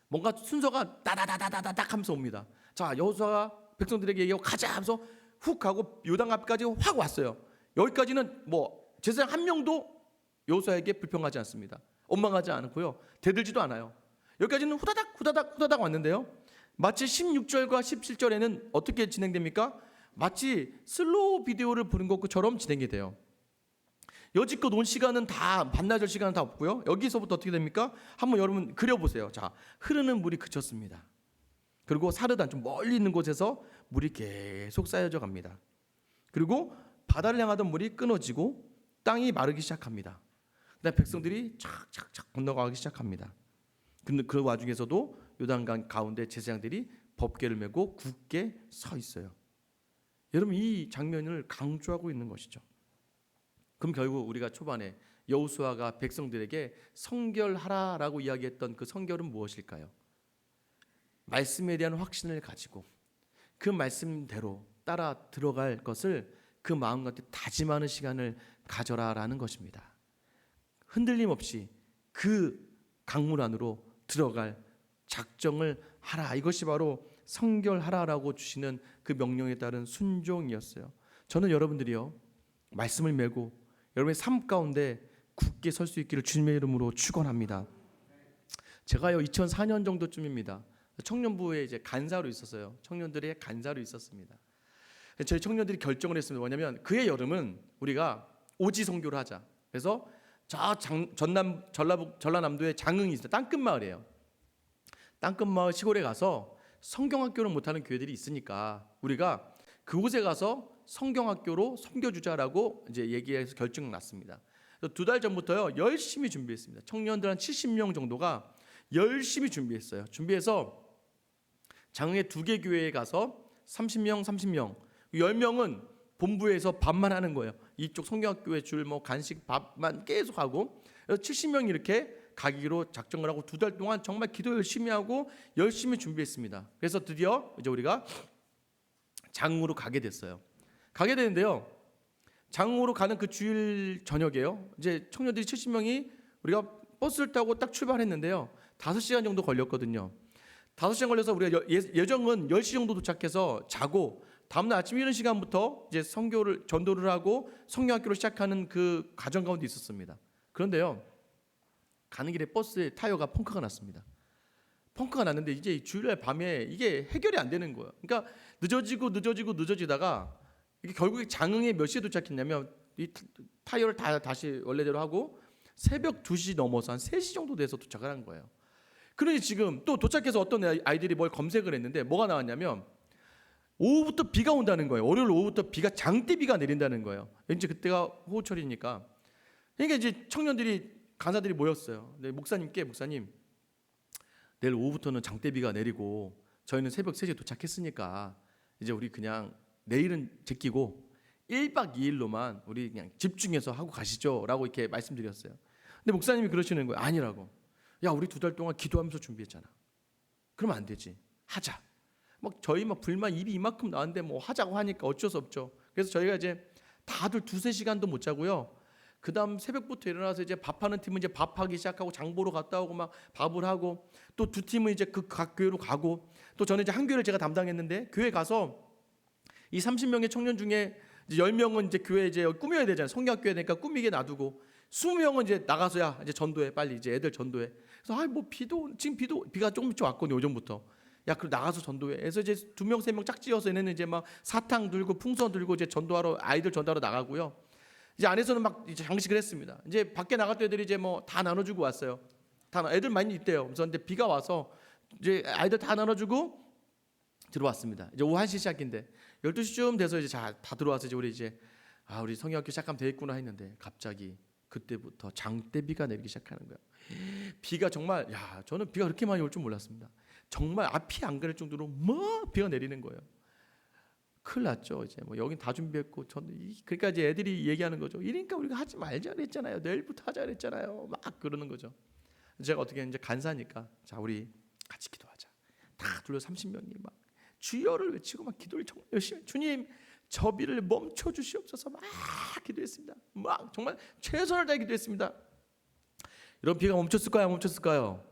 Speaker 1: 뭔가 순서가 다다다다다닥 하면서 옵니다. 자, 여호수아가 백성들에게 얘기하고 가자 하면서 훅 하고 요단 앞까지 확 왔어요. 여기까지는 뭐 제사장 한 명도 여호수아에게 불평하지 않습니다. 원망하지 않고요, 대들지도 않아요. 여기까지는 후다닥 왔는데요, 마치 16절과 17절에는 어떻게 진행됩니까? 마치 슬로우 비디오를 보는 것처럼 진행이 돼요. 여지껏 온 시간은 다, 반나절 시간은 다 없고요, 여기서부터 어떻게 됩니까? 한번 여러분 그려보세요. 자, 흐르는 물이 그쳤습니다. 그리고 사르단 좀 멀리 있는 곳에서 물이 계속 쌓여져 갑니다. 그리고 바다를 향하던 물이 끊어지고 땅이 마르기 시작합니다. 그다음에 백성들이 착착착 건너가기 시작합니다. 근데 그 와중에서도 요단강 가운데 제사장들이 법궤를 메고 굳게 서 있어요. 여러분, 이 장면을 강조하고 있는 것이죠. 그럼 결국 우리가 초반에 여호수아가 백성들에게 성결하라라고 이야기했던 그 성결은 무엇일까요? 말씀에 대한 확신을 가지고 그 말씀대로 따라 들어갈 것을 그 마음 가운데 다짐하는 시간을 가져라라는 것입니다. 흔들림 없이 그 강물 안으로 들어갈 작정을 하라. 이것이 바로 성결하라라고 주시는 그 명령에 따른 순종이었어요. 저는 여러분들이요, 말씀을 메고 여러분의 삶 가운데 굳게 설 수 있기를 주님의 이름으로 축원합니다. 제가요 2004년 정도쯤입니다. 청년부에 이제 간사로 있었어요. 청년들의 간사로 있었습니다. 저희 청년들이 결정을 했습니다. 뭐냐면 그해 여름은 우리가 오지 선교를 하자. 그래서 저 전라남도에 장흥이 있어요. 땅끝 마을이에요. 땅끝 마을 시골에 가서 성경학교를 못하는 교회들이 있으니까 우리가 그곳에 가서 성경학교로 섬겨주자라고 이제 얘기해서 결정 났습니다. 2달 전부터요 열심히 준비했습니다. 청년들 한 70명 정도가 열심히 준비했어요. 준비해서 장흥의 2개 교회에 가서 30명 10명은 본부에서 밥만 하는 거예요. 이쪽 성경학교에 줄 뭐 간식 밥만 계속 하고, 70명이 이렇게 가기로 작정을 하고 2달 동안 정말 기도 열심히 하고 열심히 준비했습니다. 그래서 드디어 이제 우리가 장흥으로 가게 됐어요. 가게 되는데요, 장흥으로 가는 그 주일 저녁에요, 이제 청년들이 70명이 우리가 버스를 타고 딱 출발했는데요, 5시간 정도 걸렸거든요. 5시간 걸려서 우리가 예정은 10시 정도 도착해서 자고 다음날 아침 이른 시간부터 이제 전도를 하고 성경학교를 시작하는 그 과정 가운데 있었습니다. 그런데요, 가는 길에 버스에 타이어가 펑크가 났습니다. 펑크가 났는데 이제 주일날 밤에 이게 해결이 안 되는 거예요. 그러니까 늦어지다가 이게 결국에 장흥에 몇 시에 도착했냐면 이 타이어를 다시 원래대로 하고 새벽 2시 넘어서 한 3시 정도 돼서 도착을 한 거예요. 그러니 지금 또 도착해서 어떤 아이들이 뭘 검색을 했는데 뭐가 나왔냐면 오후부터 비가 온다는 거예요. 월요일 오후부터 장대비가 내린다는 거예요. 왠지 그때가 호우철이니까. 그러니까 이제 청년들이, 간사들이 모였어요. 네, 목사님, 내일 오후부터는 장대비가 내리고 저희는 새벽 3시에 도착했으니까 이제 우리 그냥 내일은 제끼고 1박 2일로만 우리 그냥 집중해서 하고 가시죠 라고 이렇게 말씀드렸어요. 근데 목사님이 그러시는 거예요. 아니라고. 야, 우리 2달 동안 기도하면서 준비했잖아. 그러면 안 되지. 하자. 저희 불만 입이 이만큼 나왔는데 뭐 하자고 하니까 어쩔 수 없죠. 그래서 저희가 이제 다들 2-3시간도 못 자고요. 그 다음 새벽부터 일어나서 이제 밥하는 팀은 이제 밥하기 시작하고 장보러 갔다 오고 막 밥을 하고, 또 2팀은 이제 그 각 교회로 가고, 또 저는 이제 한 교회를 제가 담당했는데 교회 가서 이 30명의 청년 중에 이제 10명은 이제 교회 이제 꾸며야 되잖아요. 성경학교에 되니까 꾸미게 놔두고 20명은 이제 나가서야 이제 전도해, 빨리 이제 애들 전도해. 그래서 비가 조금씩 왔거든요, 오전부터. 야, 그럼 나가서 전도해. 그래서 이제 2명 3명 짝지어서 얘네는 이제 막 사탕 들고 풍선 들고 이제 전도하러, 아이들 전도하러 나가고요. 이제 안에서는 막 이제 장식을 했습니다. 이제 밖에 나갈 때 애들이 이제 뭐 다 나눠주고 왔어요. 애들 많이 있대요. 그래서 근데 비가 와서 이제 아이들 다 나눠주고 들어왔습니다. 이제 오후 1시 시작인데 12시쯤 돼서 이제 다 들어와서 이제 우리 성경학교 시작하면 되겠구나 했는데 갑자기 그때부터 장대비가 내리기 시작하는 거예요. 비가 정말, 저는 비가 그렇게 많이 올 줄 몰랐습니다. 정말 앞이 안 가릴 정도로 뭐 비가 내리는 거예요. 큰일 났죠. 이제 뭐 여긴 다 준비했고, 그러니까 이제 애들이 얘기하는 거죠. 이러니까 우리가 하지 말자 그랬잖아요. 내일부터 하자 그랬잖아요. 막 그러는 거죠. 제가 어떻게 이제 간사니까, 자, 우리 같이 기도하자. 다 둘러 30명이 막 주여를 외치고 막 기도를 정말 열심히, 주님 저 비를 멈춰 주시옵소서 막 기도했습니다. 막 정말 최선을 다해 기도했습니다. 이런 비가 멈췄을까요? 안 멈췄을까요?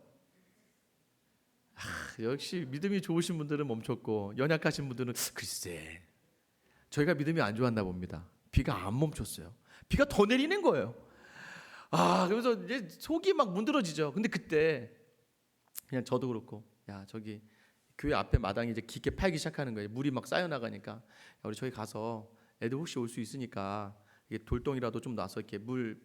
Speaker 1: 역시 믿음이 좋으신 분들은 멈췄고 연약하신 분들은 글쎄, 저희가 믿음이 안 좋았나 봅니다. 비가 안 멈췄어요. 비가 더 내리는 거예요. 그래서 이제 속이 막 문드러지죠. 근데 그때 그냥 저도 그렇고, 야, 저기 교회 앞에 마당이 이제 깊게 팔기 시작하는 거예요. 물이 막 쌓여 나가니까, 야, 우리 저기 가서 애들 혹시 올 수 있으니까 이게 돌덩이라도 좀 놔서 이렇게 물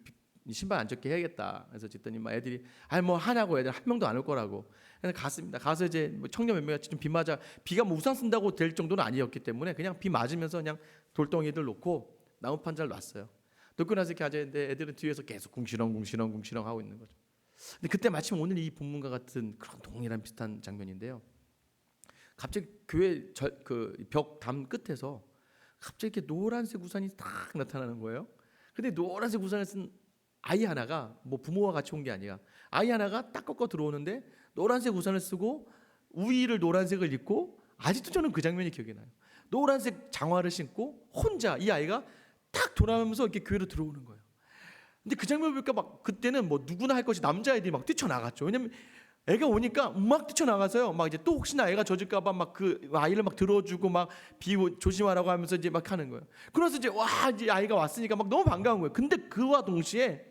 Speaker 1: 신발 안 젖게 해야겠다. 그래서 했더니 막 애들이 뭐 하냐고, 애들 한 명도 안 올 거라고. 그래서 갔습니다. 가서 이제 뭐 청년 몇 명이 좀 비 맞아, 비가 뭐 우산 쓴다고 될 정도는 아니었기 때문에 그냥 비 맞으면서 그냥 돌덩이들 놓고 나무판 잘 놨어요. 놓고 나서 이렇게 하자는데 애들은 뒤에서 계속 궁시렁 하고 있는 거죠. 근데 그때 마침 오늘 이 본문과 같은 그런 동일한 비슷한 장면인데요. 갑자기 교회 그 벽 담 끝에서 갑자기 이렇게 노란색 우산이 딱 나타나는 거예요. 근데 노란색 우산을 쓴 아이 하나가, 뭐 부모와 같이 온 게 아니라 아이 하나가 딱 꺾어 들어오는데 노란색 우산을 쓰고 우의를 노란색을 입고, 아직도 저는 그 장면이 기억이 나요. 노란색 장화를 신고 혼자 이 아이가 딱 돌아오면서 이렇게 교회로 들어오는 거예요. 근데 그 장면을 보니까 막 그때는 뭐 누구나 할 것이 남자애들이 막 뛰쳐나갔죠. 왜냐면 애가 오니까 막 뛰쳐나가서요. 막 이제 또 혹시나 애가 젖을까봐 막 그 아이를 막 들어주고 막 비 조심하라고 하면서 이제 막 하는 거예요. 그래서 이제 이제 아이가 왔으니까 막 너무 반가운 거예요. 근데 그와 동시에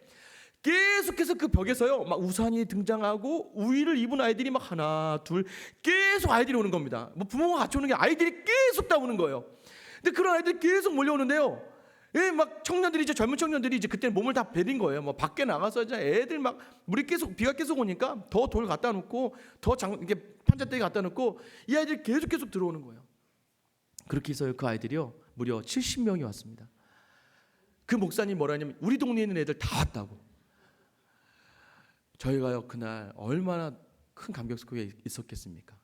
Speaker 1: 계속해서 그 벽에서요 막 우산이 등장하고 우의를 입은 아이들이 막 하나 둘 계속 아이들이 오는 겁니다. 뭐 부모가 같이 오는 게 아이들이 계속 다 오는 거예요. 근데 그런 아이들이 계속 몰려오는데요. 막 청년들이, 이제 젊은 청년들이 이제 그때 몸을 다 베린 거예요. 뭐 밖에 나가서 이제 애들 막 비가 계속 오니까 더 돌 갖다 놓고 이게 판잣대기 갖다 놓고 이 아이들이 계속 들어오는 거예요. 그렇게 해서 그 아이들이요 무려 70명이 왔습니다. 그 목사님 뭐라 하냐면 우리 동네에 있는 애들 다 왔다고. 저희가요 그날 얼마나 큰 감격 속에 있었겠습니까?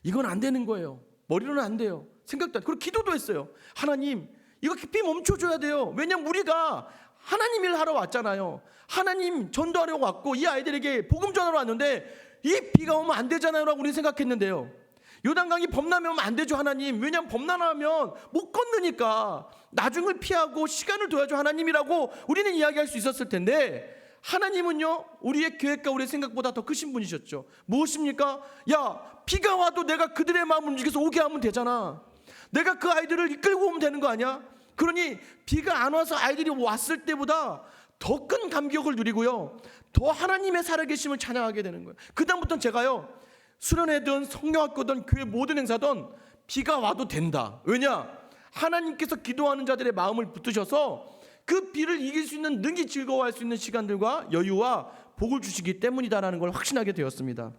Speaker 1: 이건 안 되는 거예요. 머리로는 안 돼요. 생각도 안. 그리고 기도도 했어요. 하나님, 이거 비 멈춰줘야 돼요. 왜냐면 우리가 하나님 일 하러 왔잖아요. 하나님 전도하려고 왔고 이 아이들에게 복음 전하러 왔는데 이 비가 오면 안 되잖아요 라고 우리 생각했는데요. 요단강이 범람이 오면 안 되죠 하나님. 왜냐면 범람하면 못 건너니까 나중을 피하고 시간을 둬야죠 하나님이라고 우리는 이야기할 수 있었을 텐데, 하나님은요 우리의 계획과 우리의 생각보다 더 크신 분이셨죠. 무엇입니까? 야, 비가 와도 내가 그들의 마음을 움직여서 오게 하면 되잖아. 내가 그 아이들을 이끌고 오면 되는 거 아니야? 그러니 비가 안 와서 아이들이 왔을 때보다 더 큰 감격을 누리고요, 더 하나님의 살아계심을 찬양하게 되는 거예요. 그 다음부터는 제가요 수련회든 성령학교든 교회 모든 행사든 비가 와도 된다. 왜냐? 하나님께서 기도하는 자들의 마음을 붙드셔서 그 비를 이길 수 있는, 능히 즐거워할 수 있는 시간들과 여유와 복을 주시기 때문이다라는 걸 확신하게 되었습니다.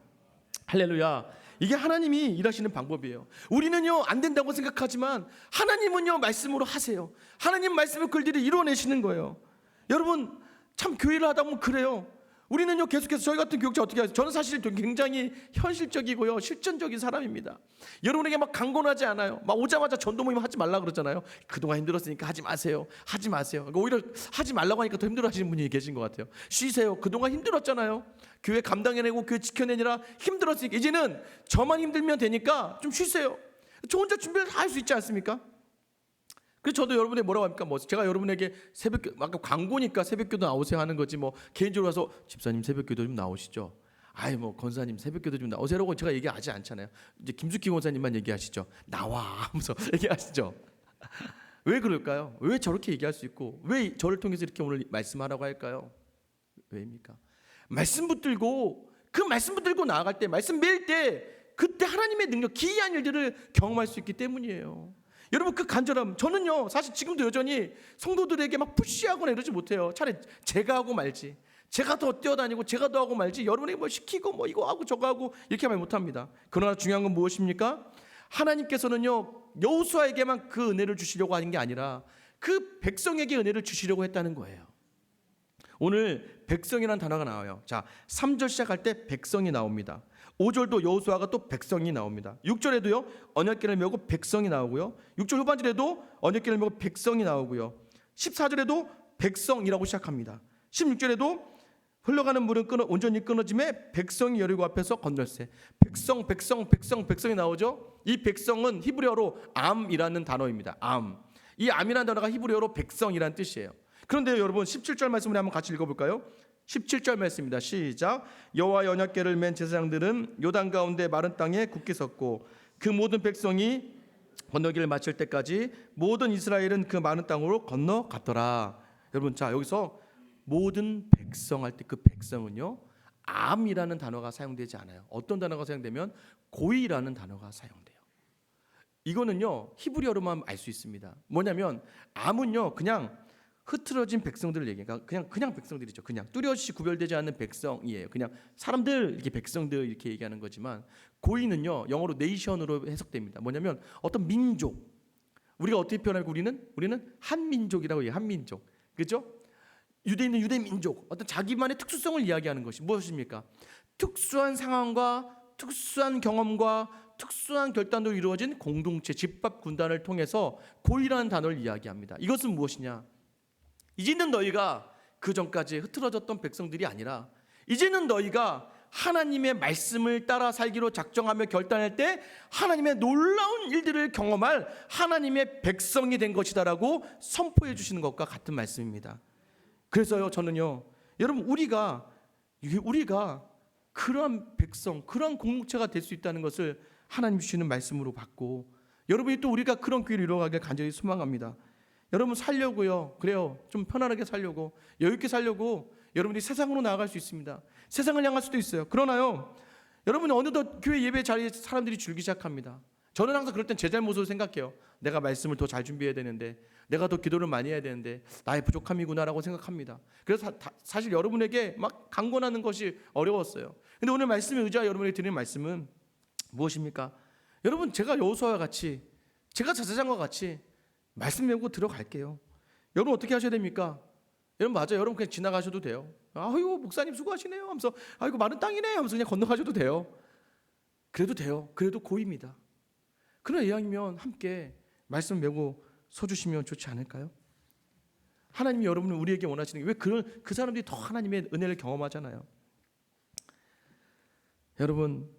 Speaker 1: 할렐루야. 이게 하나님이 일하시는 방법이에요. 우리는요 안 된다고 생각하지만 하나님은요 말씀으로 하세요. 하나님 말씀을 그들이 이루어내시는 거예요. 여러분 참 교회를 하다 보면 그래요. 우리는요 계속해서 저희 같은 교육자 어떻게 하세요? 저는 사실 굉장히 현실적이고요 실전적인 사람입니다. 여러분에게 막 강권하지 않아요. 막 오자마자 전도 모임 하지 말라 그러잖아요. 그동안 힘들었으니까 하지 마세요. 그러니까 오히려 하지 말라고 하니까 더 힘들어하시는 분이 계신 것 같아요. 쉬세요. 그동안 힘들었잖아요. 교회 감당해내고 교회 지켜내느라 힘들었으니까 이제는 저만 힘들면 되니까 좀 쉬세요. 저 혼자 준비를 다 할 수 있지 않습니까? 그래서 저도 여러분에게 뭐라고 합니까? 뭐 제가 여러분에게 새벽, 아까 광고니까 새벽기도 나오세요 하는 거지, 뭐 개인적으로 와서 집사님 새벽기도 좀 나오시죠. 뭐 권사님 새벽기도 좀 나오세요라고 제가 얘기하지 않잖아요. 이제 김숙희 권사님만 얘기하시죠. 나와 하면서 얘기하시죠. 왜 그럴까요? 왜 저렇게 얘기할 수 있고 왜 저를 통해서 이렇게 오늘 말씀하라고 할까요? 왜입니까? 말씀 붙들고 그 말씀 붙들고 나아갈 때, 말씀 매일 때 그때 하나님의 능력, 기이한 일들을 경험할 수 있기 때문이에요. 여러분, 그 간절함, 저는요 사실 지금도 여전히 성도들에게 막 푸시하거나 이러지 못해요. 차라리 제가 하고 말지, 제가 더 뛰어다니고 제가 더 하고 말지, 여러분에게 뭐 시키고 뭐 이거 하고 저거 하고 이렇게 말 못합니다. 그러나 중요한 건 무엇입니까? 하나님께서는요 여호수아에게만 그 은혜를 주시려고 하는 게 아니라 그 백성에게 은혜를 주시려고 했다는 거예요. 오늘 백성이라는 단어가 나와요. 자, 3절 시작할 때 백성이 나옵니다. 5절도 여호수아가 또 백성이 나옵니다. 6절에도요 언약궤를 메고 백성이 나오고요, 6절 후반절에도 언약궤를 메고 백성이 나오고요, 14절에도 백성이라고 시작합니다. 16절에도 흘러가는 물은 온전히 끊어짐에 백성이 여리고 앞에서 건널세. 백성이 나오죠. 이 백성은 히브리어로 암이라는 단어입니다. 이 암이라는 단어가 히브리어로 백성이라는 뜻이에요. 그런데 여러분 17절 말씀을 한번 같이 읽어볼까요? 17절 말씀입니다. 시작. 여호와의 언약궤를 맨 제사장들은 요단 가운데 마른 땅에 굳게 섰고 그 모든 백성이 건너기를 마칠 때까지 모든 이스라엘은 그 마른 땅으로 건너갔더라. 여러분, 자 여기서 모든 백성 할 때 그 백성은요 암이라는 단어가 사용되지 않아요. 어떤 단어가 사용되면 고이라는 단어가 사용돼요. 이거는요 히브리어로만 알 수 있습니다. 뭐냐면 암은요 그냥 흐트러진 백성들을 얘기해요. 그냥 백성들이죠. 그냥 뚜렷이 구별되지 않는 백성이에요. 그냥 사람들, 이렇게 백성들 이렇게 얘기하는 거지만, 고이는요 영어로 네이션으로 해석됩니다. 뭐냐면 어떤 민족. 우리가 어떻게 표현하고 우리는 한민족이라고 해요. 한민족. 그렇죠? 유대인은 유대 민족, 어떤 자기만의 특수성을 이야기하는 것이 무엇입니까? 특수한 상황과 특수한 경험과 특수한 결단으로 이루어진 공동체, 집합 군단을 통해서 고이라는 단어를 이야기합니다. 이것은 무엇이냐? 이제는 너희가 그 전까지 흐트러졌던 백성들이 아니라 이제는 너희가 하나님의 말씀을 따라 살기로 작정하며 결단할 때 하나님의 놀라운 일들을 경험할 하나님의 백성이 된 것이다라고 선포해 주시는 것과 같은 말씀입니다. 그래서요 저는요 여러분 우리가 그러한 백성, 그러한 공동체가 될 수 있다는 것을 하나님 주시는 말씀으로 받고, 여러분이 또 우리가 그런 기회를 이루어가길 간절히 소망합니다. 여러분 살려고요, 그래요, 좀 편안하게 살려고, 여유있게 살려고 여러분이 세상으로 나아갈 수 있습니다. 세상을 향할 수도 있어요. 그러나요 여러분이 어느덧 교회 예배 자리에 사람들이 줄기 시작합니다. 저는 항상 그럴 땐 제 잘못으로 생각해요. 내가 말씀을 더 잘 준비해야 되는데, 내가 더 기도를 많이 해야 되는데 나의 부족함이구나라고 생각합니다. 그래서 사실 여러분에게 막 강권하는 것이 어려웠어요. 근데 오늘 말씀에 의지하여 여러분에게 드리는 말씀은 무엇입니까? 여러분, 제가 여호수아와 같이, 제가 제사장과 같이 말씀 메고 들어갈게요. 여러분 어떻게 하셔야 됩니까? 여러분 맞아요. 여러분 그냥 지나가셔도 돼요. 아이고 목사님 수고하시네요 하면서, 아이고 마른 땅이네 하면서 그냥 건너가셔도 돼요. 그래도 돼요. 그래도 고입니다. 그러나 이왕이면 함께 말씀 메고 서주시면 좋지 않을까요? 하나님이 여러분을 우리에게 원하시는 게, 왜 그 사람들이 더 하나님의 은혜를 경험하잖아요. 여러분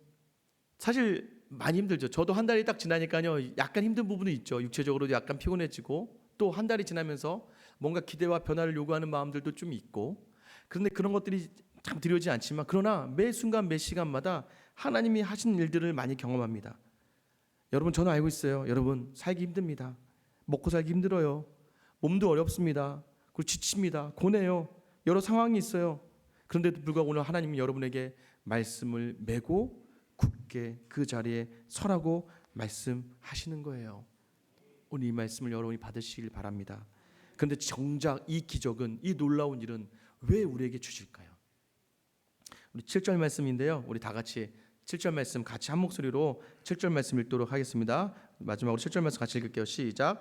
Speaker 1: 사실 많이 힘들죠. 저도 한 달이 딱 지나니까요 약간 힘든 부분이 있죠. 육체적으로도 약간 피곤해지고, 또 한 달이 지나면서 뭔가 기대와 변화를 요구하는 마음들도 좀 있고, 그런데 그런 것들이 참 두려워지지 않지만, 그러나 매 순간 매 시간마다 하나님이 하신 일들을 많이 경험합니다. 여러분 저는 알고 있어요. 여러분 살기 힘듭니다. 먹고 살기 힘들어요. 몸도 어렵습니다. 그리고 지칩니다. 고뇌요. 여러 상황이 있어요. 그런데도 불구하고 오늘 하나님이 여러분에게 말씀을 메고 굳게 그 자리에 서라고 말씀하시는 거예요. 오늘 이 말씀을 여러분이 받으시길 바랍니다. 그런데 정작 이 기적은, 이 놀라운 일은 왜 우리에게 주실까요? 우리 7절 말씀인데요, 우리 다 같이 7절 말씀 같이 한 목소리로 7절 말씀 읽도록 하겠습니다. 마지막으로 7절 말씀 같이 읽을게요. 시작.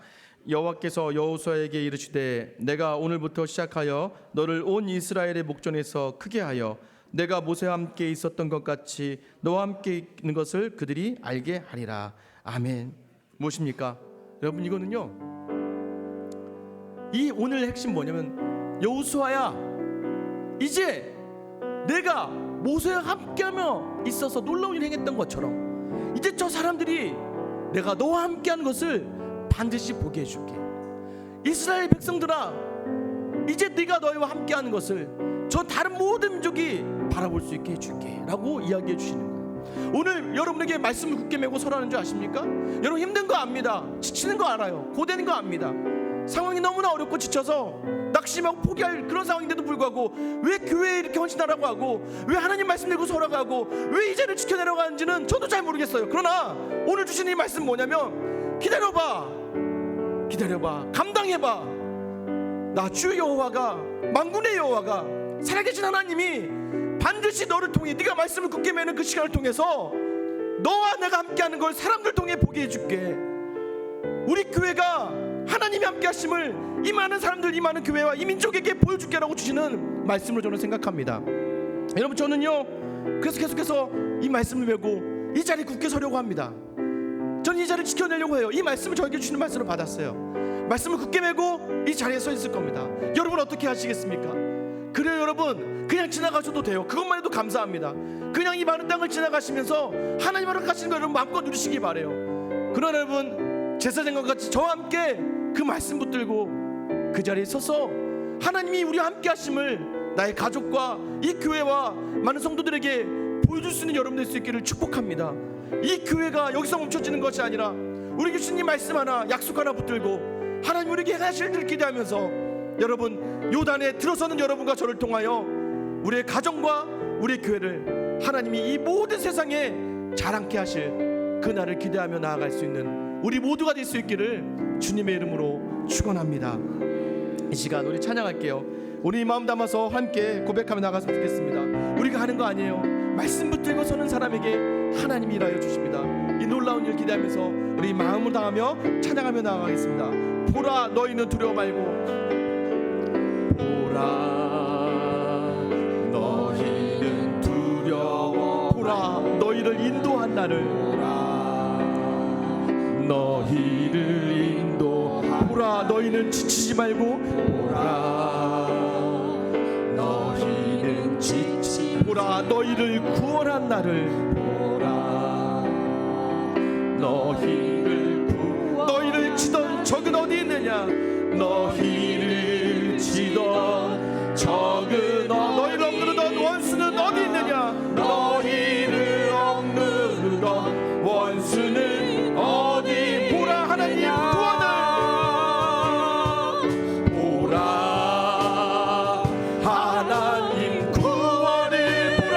Speaker 1: 여호와께서 여호수아에게 이르시되 내가 오늘부터 시작하여 너를 온 이스라엘의 목전에서 크게 하여 내가 모세와 함께 있었던 것 같이 너와 함께 있는 것을 그들이 알게 하리라. 아멘. 무엇입니까? 여러분 이거는요, 이 오늘 핵심 뭐냐면, 여호수아야 이제 내가 모세와 함께하며 있어서 놀라운 일을 행했던 것처럼 이제 저 사람들이 내가 너와 함께하는 것을 반드시 보게 해줄게. 이스라엘 백성들아, 이제 네가 너희와 함께하는 것을 저 다른 모든 민족이 바라볼 수 있게 해줄게 라고 이야기해 주시는 거예요. 오늘 여러분에게 말씀을 굳게 메고 서라는 줄 아십니까? 여러분 힘든 거 압니다. 지치는 거 알아요. 고되는 거 압니다. 상황이 너무나 어렵고 지쳐서 낙심하고 포기할 그런 상황인데도 불구하고 왜 교회에 이렇게 헌신하라고 하고 왜 하나님 말씀 들고 서라고 왜 이 자리를 지켜내려고 하는지는 저도 잘 모르겠어요. 그러나 오늘 주신 이 말씀 뭐냐면 기다려봐, 감당해봐. 나 주 여호와가, 만군의 여호와가, 살아계신 하나님이 반드시 너를 통해, 네가 말씀을 굳게 매는 그 시간을 통해서 너와 내가 함께하는 걸 사람들 통해 보게 해줄게. 우리 교회가 하나님이 함께 하심을 이 많은 사람들, 이 많은 교회와 이 민족에게 보여줄게라고 주시는 말씀을 저는 생각합니다. 여러분, 저는요 그래서 계속해서 이 말씀을 메고 이 자리에 굳게 서려고 합니다. 저는 이 자리를 지켜내려고 해요. 이 말씀을 저에게 주시는 말씀을 받았어요. 말씀을 굳게 메고 이 자리에 서 있을 겁니다. 여러분 어떻게 하시겠습니까? 그래요 여러분, 그냥 지나가셔도 돼요. 그것만 해도 감사합니다. 그냥 이 많은 땅을 지나가시면서 하나님 허락하시는 거 여러분 마음껏 누리시기 바래요. 그러나 여러분, 제사장과 같이 저와 함께 그 말씀 붙들고 그 자리에 서서 하나님이 우리와 함께 하심을 나의 가족과 이 교회와 많은 성도들에게 보여줄 수 있는 여러분 될 수 있기를 축복합니다. 이 교회가 여기서 멈춰지는 것이 아니라 우리 교수님 말씀 하나, 약속 하나 붙들고 하나님 우리에게 하실 일을 기대하면서 여러분 요단에 들어서는 여러분과 저를 통하여 우리의 가정과 우리의 교회를 하나님이 이 모든 세상에 자랑케 하실 그날을 기대하며 나아갈 수 있는 우리 모두가 될 수 있기를 주님의 이름으로 축원합니다. 이 시간 우리 찬양할게요. 우리 마음 담아서 함께 고백하며 나가서 듣겠습니다. 우리가 하는 거 아니에요. 말씀 붙들고 서는 사람에게 하나님이 일하여 주십니다. 이 놀라운 일 기대하면서 우리 마음을 다하며 찬양하며 나아가겠습니다. 보라, 너희는 두려워 말고, 보라, 너희는 두려워, 보라, 너희를 인도한 나를, 너희를 인도, 보라, 너희는 지치지 말고, 보라, 너희는 지치, 보라, 너희를 구원한 나를, 보라, 너희를 너희를 치던 적은 어디 있느냐, 너희를 치던 적은 너희를 억누르던 원수는 어디 있느냐, 너희를 억누르던 원수는 어디, 보라 하나님 구원을, 보라 하나님 구원을, 보라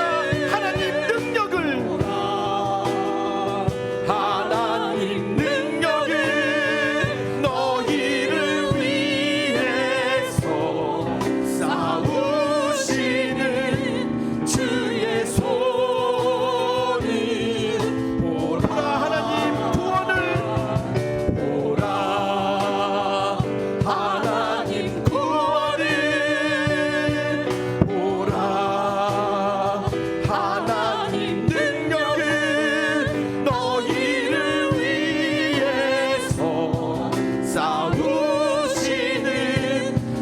Speaker 1: 하나님 능력을, 보라 하나님 능력을, 너희를 위해서 싸우시는 주의 손을, 보라 하나님 구원을, 보라 하나님 구원을, 보라 하나님 능력을, 너희를 위해서 싸우시는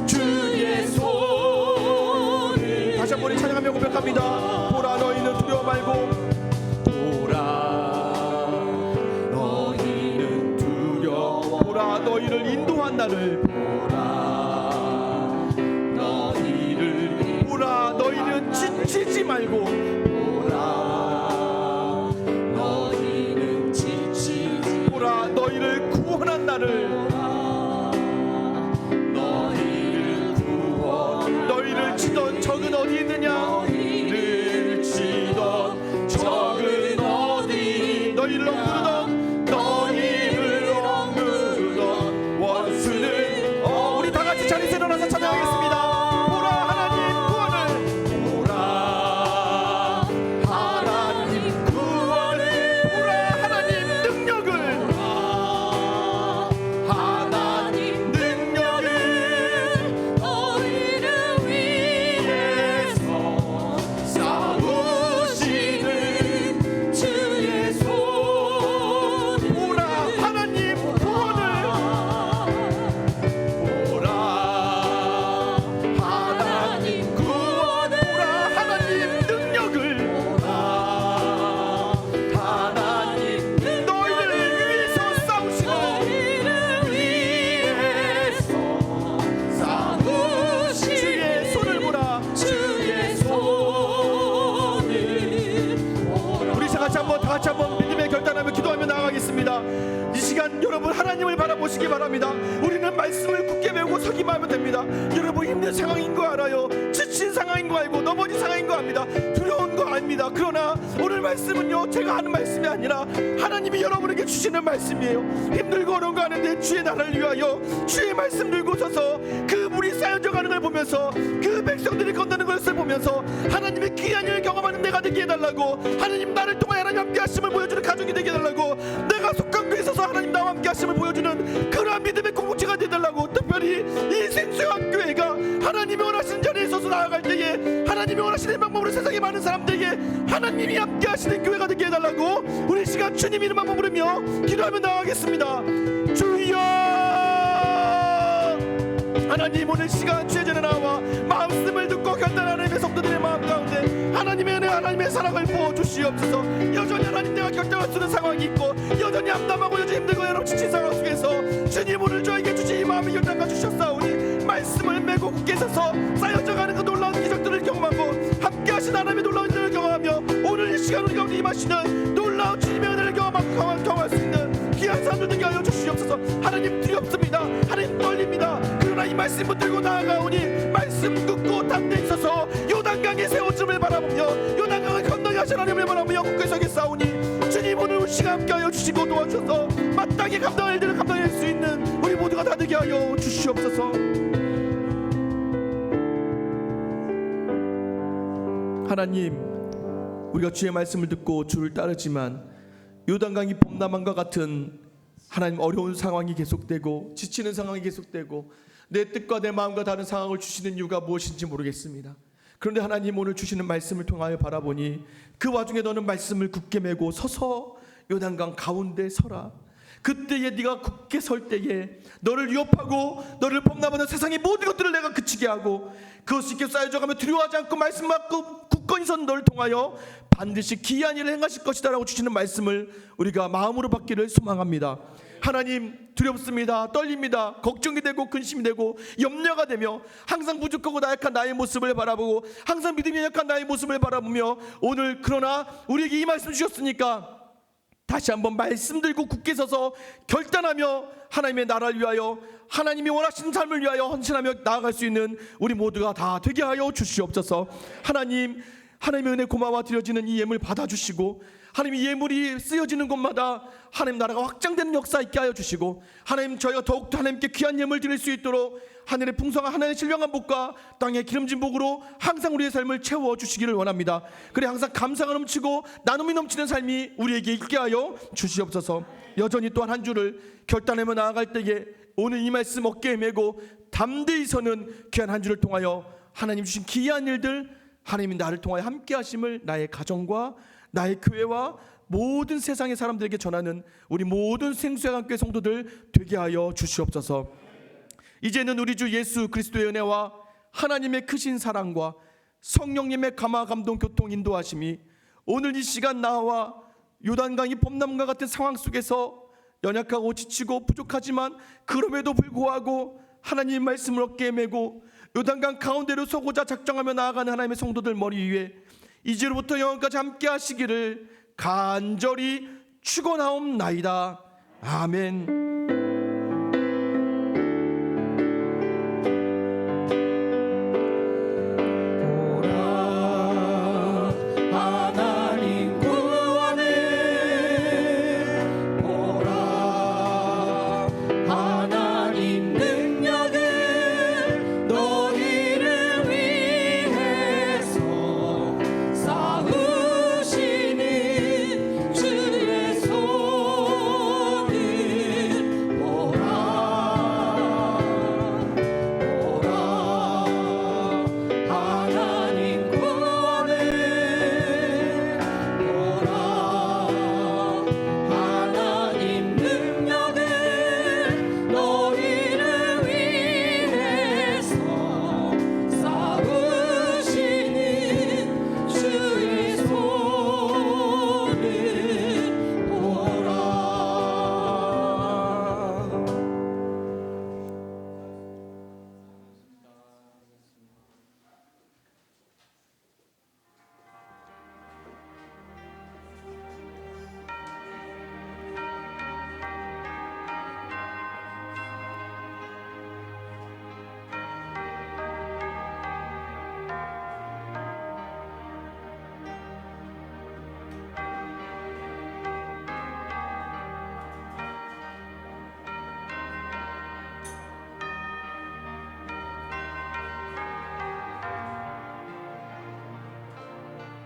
Speaker 1: 주의 손을. 다시 한번 우리 찬양하며 고백합니다. 보라, 너희는 두려워 말고, 보라, 너희는 두려워, 보라, 너희를 인도한 나를, 보라, 너희를, 보라, 너희는 지치지 말고, 보라, 너희는 지치지, 보라, 너희를 구원한 나를, 너희를 구원, 너희를 치던 적은 어디 있느냐, 너희를 치던 적은 어디, 너희를 억누르던, 너희를 억누르던 원수는 우리 다 같이 자리에서 일어나서 찬양하겠습니다. 보라 하나님 구원을, 보라 하나님 구원을, 보라 하나님 능력을, 하나님 능력을, 너희를 위해서 싸우시는 주의 손, 보라 하나님 구원을, 보라 하나님 구원을, 보라 하나님 능력을, 보라 하나님 너희를 위해서 싸우시는, 너희를 위해서 싸우시는 주의 손을, 보라 주의 손을, 우리 다 같이 한번 믿음의 결단하며 기도하며 나아가겠습니다. 이 시간 여러분 하나님을 바라보시기 바랍니다. 우리는 말씀을 굳게 메고
Speaker 2: 서기만 하면 됩니다. 여러분 힘든 상황인 거 알아요. 지친 상황인 거 알고 넘어진 상황인 거 압니다. 두려운 거 압니다. 그러나 오늘 말씀은요, 제가 하는 말씀이 아니라 하나님이 여러분에게 주시는 말씀이에요. 힘들고 어려운 거 아는데 주의 나라를 위하여 주의 말씀 들고 서서 그 물이 쌓여져 가는 걸 보면서, 그 백성들이 건너는 것을 보면서 하나님의 귀한 일을 경험하는 내가 되게 해달라고, 하나님 나를 통해 하나님 함께 하심을 보여주는 가족이 되게 해달라고, 내가 속한 교회에 있어서 하나님 나와 함께 하심을 보여주는 그러한 믿음의 공동체가 되달라고, 특별히 이 생수의 교회가 하나님이 원하시는 자리에 있어서 나아갈 때에 하나님이 원하시는 방법으로 세상에 많은 사람들에게 하나님이 함께 하시는 교회가 되게 해달라고 우리 시간 주님 이름만 부르며 기도하며 나아가겠습니다. 주여, 하나님 오늘 시간 주의 전에 나와 말씀을 듣고 결단하는 하나님의 성도들의 마음 가운데 하나님의 은혜, 하나님의 사랑을 부어주시옵소서. 여전히 하나님 내가 결정할 수 있는 상황이 있고 여전히 암담하고 여전히 힘들고 여러분 지친 상황 속에서 주님 오늘 저에게 주신 이 마음의 결단과 주셨사오니 말씀을 메고 굳게 서서 쌓여져가는 그 놀라운 기적들을 경험하고 함께 하신 하나님의 놀라운 은혜를 경험하며 오늘 이 시간 우리 가운데 임하시는 놀라운 주님의 은혜를 경험할 수 있는 귀한 사람들 되게 하여 주시옵소서. 하나님 두렵습니다. 하나님 떨립니다. 그러나 이 말씀 붙들고 나아가오니 말씀 듣고 담대히 있어서 요단강에 세워줌을 바라보며 요단강을 건너게 하신 하나님을 바라보며 굳게 서겠사오니 주님 오늘 시간 함께 하여 주시고 도와주셔서 마땅히 감당할 일들을 감당할 수 있는 우리 모두가 다 되게 하여 주시옵소서.
Speaker 1: 하나님, 우리가 주의 말씀을 듣고 주를 따르지만 요단강이 범람함과 같은 하나님 어려운 상황이 계속되고 지치는 상황이 계속되고 내 뜻과 내 마음과 다른 상황을 주시는 이유가 무엇인지 모르겠습니다. 그런데 하나님 오늘 주시는 말씀을 통하여 바라보니 그 와중에 너는 말씀을 굳게 메고 서서 요단강 가운데 서라. 그때에 네가 굳게 설 때에 너를 위협하고 너를 범람하는 세상의 모든 것들을 내가 그치게 하고 그것이 이렇게 쌓여져가며 두려워하지 않고 말씀 받고 굳건히 선 너를 통하여 반드시 기이한 일을 행하실 것이다 라고 주시는 말씀을 우리가 마음으로 받기를 소망합니다. 하나님 두렵습니다. 떨립니다. 걱정이 되고 근심이 되고 염려가 되며 항상 부족하고 나약한 나의 모습을 바라보고 항상 믿음이 약한 나의 모습을 바라보며 오늘 그러나 우리에게 이 말씀 주셨으니까 다시 한번 말씀 들고 굳게 서서 결단하며 하나님의 나라를 위하여 하나님이 원하시는 삶을 위하여 헌신하며 나아갈 수 있는 우리 모두가 다 되게 하여 주시옵소서. 하나님, 하나님의 은혜 고마워 드려지는 이 예물 받아주시고 하나님 이 예물이 쓰여지는 곳마다 하나님 나라가 확장되는 역사 있게 하여 주시고 하나님 저희가 더욱더 하나님께 귀한 예물 드릴 수 있도록 하늘의 풍성한 하나님의 신령한 복과 땅의 기름진 복으로 항상 우리의 삶을 채워주시기를 원합니다. 그래 항상 감사가 넘치고 나눔이 넘치는 삶이 우리에게 있게 하여 주시옵소서. 여전히 또한 한 주를 결단하며 나아갈 때에 오늘 이 말씀 어깨에 메고 담대히 서는 귀한 한 주를 통하여 하나님 주신 기이한 일들 하나님이 나를 통하여 함께 하심을 나의 가정과 나의 교회와 모든 세상의 사람들에게 전하는 우리 모든 생수양교회 성도들 되게 하여 주시옵소서. 이제는 우리 주 예수 그리스도의 은혜와 하나님의 크신 사랑과 성령님의 감화 감동 교통 인도하심이 오늘 이 시간 나와 요단강이 범람과 같은 상황 속에서 연약하고 지치고 부족하지만 그럼에도 불구하고 하나님의 말씀을 어깨에 메고 요단강 가운데로 서고자 작정하며 나아가는 하나님의 성도들 머리 위에 이제로부터 영원까지 함께 하시기를 간절히 축원하옵나이다. 아멘.